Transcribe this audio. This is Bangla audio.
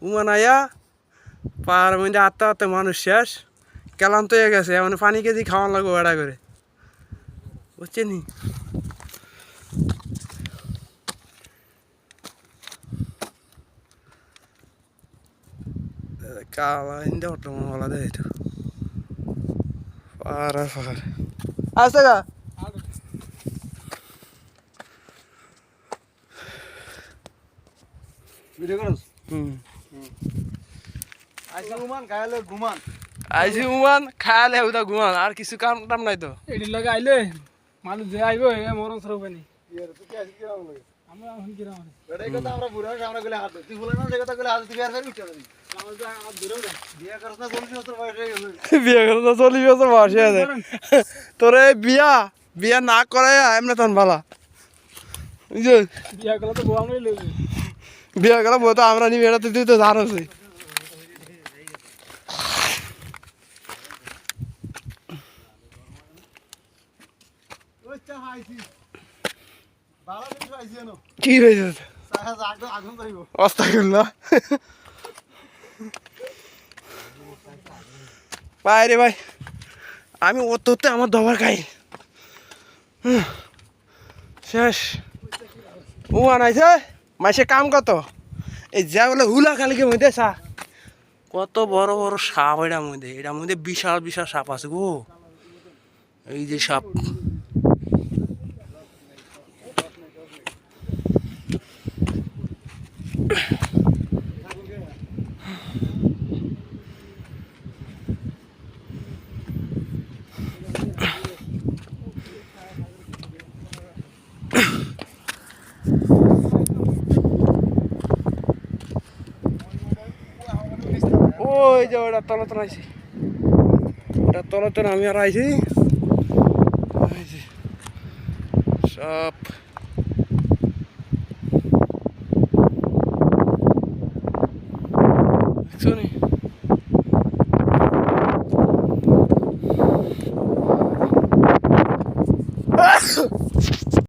উমান আয়া পাহাড়ের মধ্যে আত্মা আত্মা মানুষ শেষ ক্লান্ত হয়ে গেছে মানে পানি কেজি খাওয়ান লাগবো বেড়া করে বুঝছেন নি কালা ইন্দে অটো মনে দেয় তো পাহাড় আর পাহাড় আসতে গা ভিডিও করছ হুম আইসি উমান খাইলে ঘুমান আইসি উমান খায়ালে উদা ঘুমান আর কিছু কাম টাম নাই তো এটি লাগে আইলে মানুষ যে আইব এ মরণ সরবে নি ইয়ার তো কি আইসি কিরাম লাগে আমরা এখন কিরাম আছে এটাই কথা আমরা বুড়া আমরা গলে হাত তুই বলে না যে কথা গলে হাত তুই আর ফের উঠে দিবি আমার যা আর দূরে উঠে বিয়া করছ না 40 বছর বয়স হয়ে গেল বিয়ে করে তো 40 বছর বয়স হয়ে যায় তোরে বিয়া না করাই এমনি তখন ভালা বুঝছো বিয়া গেলে তো বউ আমরাই লইবে বিয়া গেলে বউ তো আমরা নিবি এটা তো তুই তো জানোস ওই চা আইসি বালা কিছু আইসি না কি হয়েছে সাহা আগুন আগুন করিব অবস্থা করল ভাই রে ভাই আমি ওতে আমার দবার খাই শেষ ও আনাইছে মাসে কাম কত এই যা বলে হুলা খালিকে মধ্যে সা কত বড় বড় সাপ এটার মধ্যে বিশাল বিশাল সাপ আছে গো এই যে সাপ ওই যে ওটা তলতন আইছি ওটা তলতন আমি আর আইছি সব